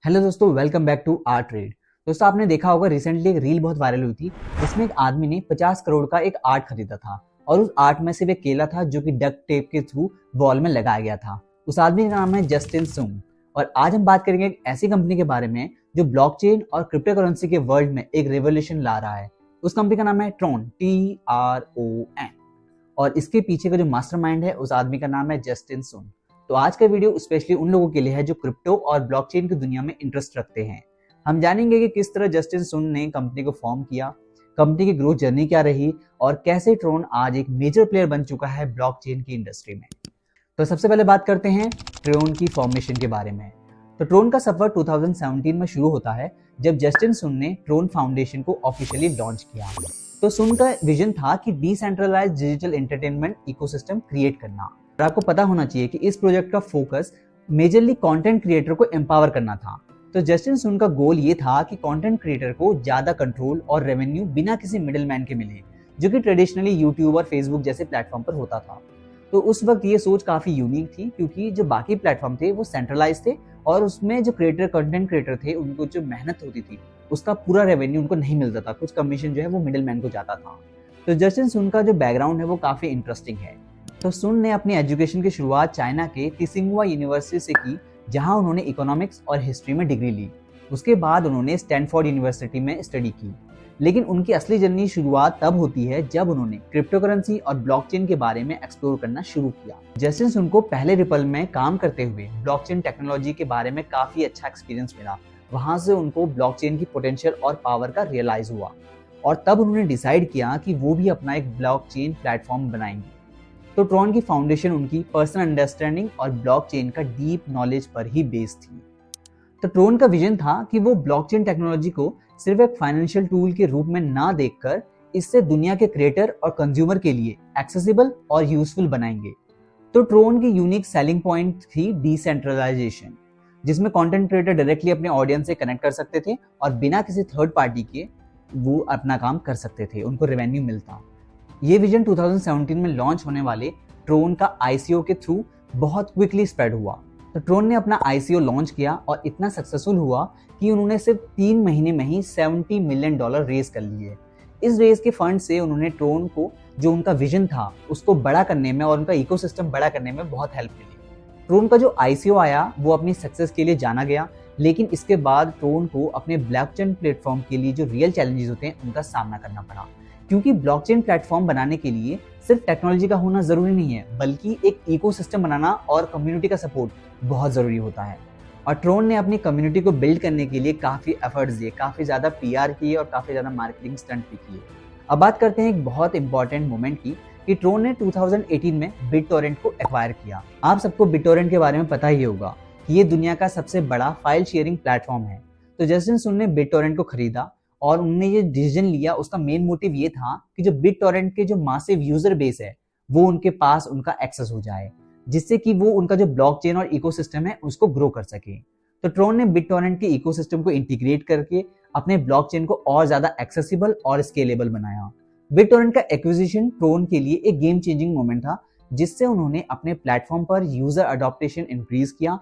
Hello दोस्तों, welcome back to R trade. दोस्तों, आपने देखा होगा रिसेंटली एक रील बहुत वायरल हुई थी जिसमें एक आदमी ने 50 करोड़ का एक आर्ट खरीदा था और उस आर्ट में सिर्फ एक केला था जो कि डक्ट टेप के थ्रू वॉल में लगाया गया था। उस आदमी का नाम है जस्टिन सुंग और आज हम बात करेंगे एक ऐसी कंपनी के बारे में जो ब्लॉकचेन और क्रिप्टो करेंसी के वर्ल्ड में एक रेवोल्यूशन ला रहा है। उस कंपनी का नाम है ट्रोन, TRON, और इसके पीछे का जो मास्टरमाइंड है उस आदमी का नाम है जस्टिन सुंग। तो आज का वीडियो स्पेशली उन लोगों के लिए है जो क्रिप्टो और ब्लॉकचेन की दुनिया में इंटरेस्ट रखते हैं। हम जानेंगे कि किस तरह जस्टिन सुन ने कंपनी को फॉर्म किया, कंपनी की ग्रोथ जर्नी क्या रही और कैसे ट्रोन आज एक मेजर प्लेयर बन चुका है ब्लॉकचेन की इंडस्ट्री में। तो सबसे पहले बात करते हैं ट्रोन की फॉर्मेशन के बारे में। तो ट्रोन का सफर 2017 में शुरू होता है जब जस्टिन सुन ने ट्रोन फाउंडेशन को ऑफिशियली लॉन्च किया। तो सुन का विजन था कि decentralised digital entertainment ecosystem create करना। और आपको पता होना चाहिए कि इस प्रोजेक्ट का फोकस मेजरली कंटेंट क्रिएटर को एम्पावर करना था। तो जस्टिन सुन का गोल ये था कि कंटेंट क्रिएटर को ज्यादा कंट्रोल और रेवेन्यू बिना किसी मिडिलमैन के मिले, जो कि ट्रेडिशनली यूट्यूब और फेसबुक जैसे प्लेटफॉर्म पर होता था। तो उस वक्त ये सोच काफी यूनिक थी क्योंकि जो बाकी प्लेटफॉर्म थे वो सेंट्रलाइज थे और उसमें जो कंटेंट क्रिएटर थे उनको जो मेहनत होती थी उसका पूरा रेवेन्यू उनको नहीं मिलता था, कुछ कमीशन जो है वो मिडिलमैन को जाता था। तो जस्टिन सुन का जो बैकग्राउंड है वो काफी इंटरेस्टिंग है। तो सुन ने अपनी एजुकेशन की शुरुआत चाइना के त्सिंगहुआ यूनिवर्सिटी से की, जहां उन्होंने इकोनॉमिक्स और हिस्ट्री में डिग्री ली। उसके बाद उन्होंने स्टैनफोर्ड यूनिवर्सिटी में स्टडी की। लेकिन उनकी असली जर्नी शुरुआत तब होती है जब उन्होंने क्रिप्टो करेंसी और ब्लॉकचेन के बारे में एक्सप्लोर करना शुरू किया। जस्टिन सुन को पहले रिपल में काम करते हुए ब्लॉकचेन टेक्नोलॉजी के बारे में काफी अच्छा एक्सपीरियंस मिला। वहां से उनको ब्लॉकचेन की पोटेंशियल और पावर का रियलाइज हुआ और तब उन्होंने डिसाइड किया कि वो भी अपना एक ब्लॉकचेन प्लेटफॉर्म बनाएंगे। तो ट्रॉन की फाउंडेशन उनकी पर्सनल अंडरस्टैंडिंग और ब्लॉकचेन का डीप नॉलेज पर ही बेस्ड थी। तो ट्रोन का विजन था कि वो ब्लॉकचेन टेक्नोलॉजी को सिर्फ एक फाइनेंशियल टूल के रूप में ना देखकर इससे दुनिया के क्रिएटर और कंज्यूमर के लिए एक्सेसिबल और यूजफुल बनाएंगे। तो ट्रोन की यूनिक सेलिंग पॉइंट थी डिसेंट्रलाइजेशन, जिसमें कंटेंट क्रिएटर डायरेक्टली अपने ऑडियंस से कनेक्ट कर सकते थे और बिना किसी थर्ड पार्टी के वो अपना काम कर सकते थे, उनको रेवेन्यू मिलता। ये विजन 2017 में लॉन्च होने वाले ट्रोन का ICO के थ्रू बहुत क्विकली स्प्रेड हुआ। तो ट्रोन ने अपना ICO लॉन्च किया और इतना सक्सेसफुल हुआ कि उन्होंने सिर्फ 3 महीने में ही $70 मिलियन रेज कर लिए। इस रेज के फंड से उन्होंने ट्रोन को जो उनका विजन था उसको बड़ा करने में और उनका इकोसिस्टम बड़ा करने में बहुत हेल्प मिली। ट्रोन का जो ICO आया वो अपनी सक्सेस के लिए जाना गया, लेकिन इसके बाद ट्रोन को अपने ब्लॉकचेन प्लेटफॉर्म के लिए जो रियल चैलेंजेस होते हैं उनका सामना करना पड़ा, क्योंकि ब्लॉकचेन प्लेटफॉर्म बनाने के लिए सिर्फ टेक्नोलॉजी का होना जरूरी नहीं है, बल्कि एक इकोसिस्टम बनाना और कम्युनिटी का सपोर्ट बहुत जरूरी होता है। और ट्रोन ने अपनी कम्युनिटी को बिल्ड करने के लिए काफी एफर्ट्स दिए, काफी ज्यादा PR किए और काफी ज्यादा मार्केटिंग स्टंट भी किए। अब बात करते हैं एक बहुत इंपॉर्टेंट मोमेंट की कि ट्रोन ने 2018 में BitTorrent को एक्वायर किया। आप सबको BitTorrent के बारे में पता ही होगा कि ये दुनिया का सबसे बड़ा फाइल शेयरिंग प्लेटफॉर्म है। तो जस्टिन सुन ने BitTorrent को खरीदा और उन्होंने ये डिसीजन लिया, उसका मेन मोटिव ये था कि जो BitTorrent के जो मासिव यूजर बेस है वो उनके पास उनका एक्सेस हो जाए, जिससे कि वो उनका जो ब्लॉकचेन और इकोसिस्टम है उसको ग्रो कर सके। तो ट्रोन ने BitTorrent के इकोसिस्टम को इंटीग्रेट करके अपने ब्लॉकचेन को और ज्यादा एक्सेसिबल और स्केलेबल बनाया। BitTorrent का एक्विजिशन ट्रोन के लिए एक गेम चेंजिंग मोमेंट था, जिससे उन्होंने अपने प्लेटफॉर्म पर यूजर अडॉप्टेशन इंक्रीज किया।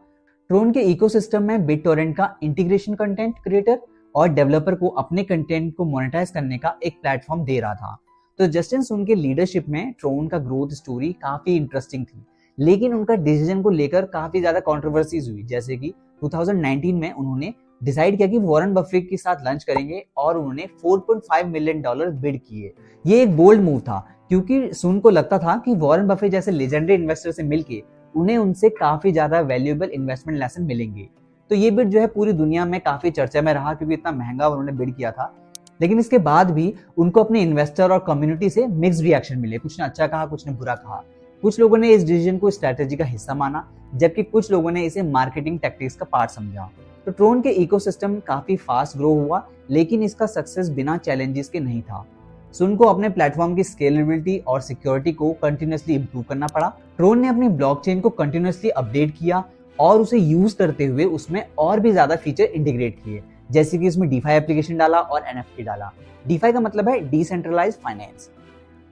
ट्रोन के इकोसिस्टम में BitTorrent का इंटीग्रेशन कंटेंट क्रिएटर और डेवलपर को अपने कंटेंट को मोनेटाइज करने का एक प्लेटफॉर्म दे रहा था। तो जस्टिन सुन के लीडरशिप में ट्रोन का ग्रोथ स्टोरी काफी इंटरेस्टिंग थी, लेकिन उनका डिसीजन को लेकर काफी ज्यादा कंट्रोवर्सीज हुई। जैसे कि 2019 में उन्होंने डिसाइड किया कि वॉरेन बफेट के साथ लंच करेंगे और उन्होंने $4.5 मिलियन बिड किए। ये एक बोल्ड मूव था क्योंकि सुन को लगता था कि वॉरेन बफेट जैसे लेजेंडरी इन्वेस्टर से मिलके उन्हें उनसे काफी ज्यादा वैल्यूएबल इन्वेस्टमेंट लेसन मिलेंगे। तो ये बिड जो है पूरी दुनिया में काफी चर्चा में रहा क्योंकि इतना महंगा उन्होंने बिड किया था। लेकिन इसके बाद भी उनको अपने इन्वेस्टर और कम्युनिटी से मिक्स्ड रिएक्शन मिले, कुछ ने अच्छा कहा, कुछ ने बुरा कहा। कुछ लोगों ने इस डिसीजन को स्ट्रेटेजी का हिस्सा माना, जबकि कुछ लोगों ने इसे मार्केटिंग टैक्टिक्स का पार्ट समझा। तो ट्रोन के इकोसिस्टम काफी फास्ट ग्रो हुआ, लेकिन इसका सक्सेस बिना चैलेंजेस के नहीं था। सुन को अपने प्लेटफॉर्म की स्केलेबिलिटी और सिक्योरिटी को कंटिन्यूअसली इंप्रूव करना पड़ा। ट्रोन ने अपनी ब्लॉकचेन को कंटिन्यूअसली अपडेट किया और उसे यूज करते हुए उसमें और भी ज्यादा फीचर इंटीग्रेट किए, जैसे कि इसमें DeFi एप्लीकेशन डाला और NFT डाला। DeFi का मतलब है डिसेंट्रलाइज्ड फाइनेंस।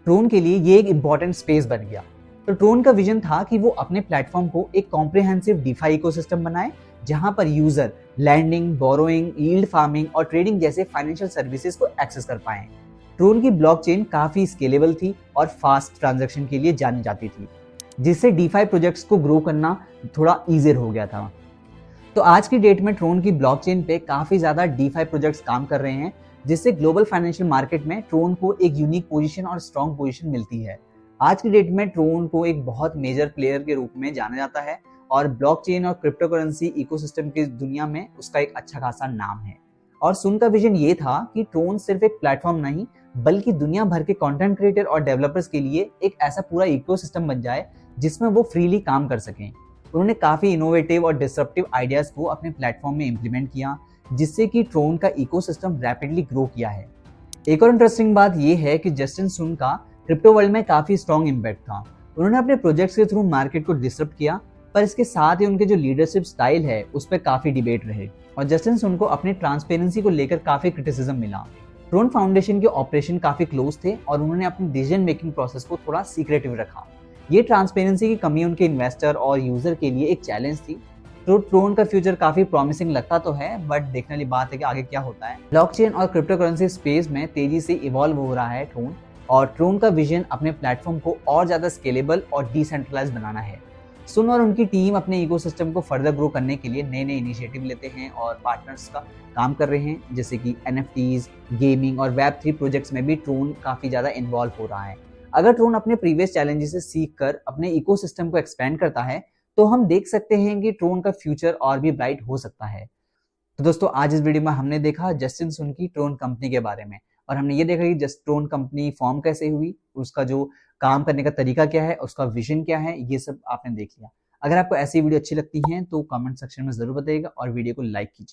ट्रोन के लिए ये एक इंपॉर्टेंट स्पेस बन गया। तो ट्रोन का विजन था कि वो अपने प्लेटफॉर्म को एक कॉम्प्रिहेंसिव DeFi इकोसिस्टम बनाए जहां पर user lending, borrowing, yield farming और ट्रेडिंग जैसे फाइनेंशियल सर्विसेज को एक्सेस कर पाए। ट्रोन की ब्लॉकचेन काफी स्केलेबल थी और फास्ट ट्रांजैक्शन के लिए जानी जाती थी, जिससे डीफाई प्रोजेक्ट्स को ग्रो करना थोड़ा ईजियर हो गया था। तो आज की डेट में ट्रोन की ब्लॉकचेन पे काफी ज्यादा डीफाई प्रोजेक्ट्स काम कर रहे हैं, जिससे ग्लोबल फाइनेंशियल मार्केट में ट्रोन को एक यूनिक पोजीशन और स्ट्रॉन्ग पोजीशन मिलती है। आज की डेट में ट्रोन को एक बहुत मेजर प्लेयर के रूप में जाना जाता है और ब्लॉकचेन और क्रिप्टो करेंसी इकोसिस्टम की दुनिया में उसका एक अच्छा खासा नाम है। और सुन का विजन ये था कि ट्रोन सिर्फ एक प्लेटफॉर्म नहीं, बल्कि दुनिया भर के कंटेंट क्रिएटर और डेवलपर्स के लिए एक ऐसा पूरा इकोसिस्टम बन जाए जिसमें वो फ्रीली काम कर सकें। उन्होंने काफी इनोवेटिव और डिसरप्टिव आइडियाज को अपने प्लेटफॉर्म में इम्प्लीमेंट किया, जिससे कि ट्रोन का इकोसिस्टम रैपिडली ग्रो किया है। एक और इंटरेस्टिंग बात यह है कि जस्टिन सुन का क्रिप्टो वर्ल्ड में काफी स्ट्रॉन्ग इम्पैक्ट था। उन्होंने अपने प्रोजेक्ट्स के थ्रू मार्केट को डिसरप्ट किया, पर इसके साथ ही उनके जो लीडरशिप स्टाइल है उस पर काफी डिबेट रहे और जस्टिन सुन को अपने ट्रांसपेरेंसी को लेकर काफी क्रिटिसिज्म मिला। ट्रोन फाउंडेशन के ऑपरेशन काफी क्लोज थे और उन्होंने अपनी डिसीजन मेकिंग प्रोसेस को थोड़ा सीक्रेटिव रखा। ये ट्रांसपेरेंसी की कमी उनके इन्वेस्टर और यूजर के लिए एक चैलेंज थी। तो ट्रोन का फ्यूचर काफी प्रॉमिसिंग लगता तो है, बट देखने वाली बात है कि आगे क्या होता है। ब्लॉकचेन और क्रिप्टो करेंसी स्पेस में तेजी से इवॉल्व हो रहा है ट्रोन, और ट्रोन का विजन अपने प्लेटफॉर्म को और ज्यादा स्केलेबल और डिसेंट्रलाइज बनाना है। सुन और उनकी टीम अपने इकोसिस्टम को फर्दर ग्रो करने के लिए नए नए इनिशिएटिव लेते हैं और पार्टनर्स का काम कर रहे हैं, जैसे कि NFTs, गेमिंग और Web3 प्रोजेक्ट्स में भी ट्रोन काफी ज्यादा इन्वॉल्व हो रहा है। अगर ट्रोन अपने प्रीवियस चैलेंजेस से सीख कर अपने इकोसिस्टम को एक्सपेंड करता है, तो हम देख सकते हैं कि ट्रोन का फ्यूचर और भी ब्राइट हो सकता है। तो दोस्तों, आज इस वीडियो में हमने देखा जस्टिन सुन की ट्रोन कंपनी के बारे में, और हमने ये देखा कि ट्रोन कंपनी फॉर्म कैसे हुई, उसका जो काम करने का तरीका क्या है, उसका विजन क्या है, ये सब आपने देख लिया। अगर आपको ऐसी वीडियो अच्छी लगती है तो कमेंट सेक्शन में जरूर बताइएगा और वीडियो को लाइक कीजिए।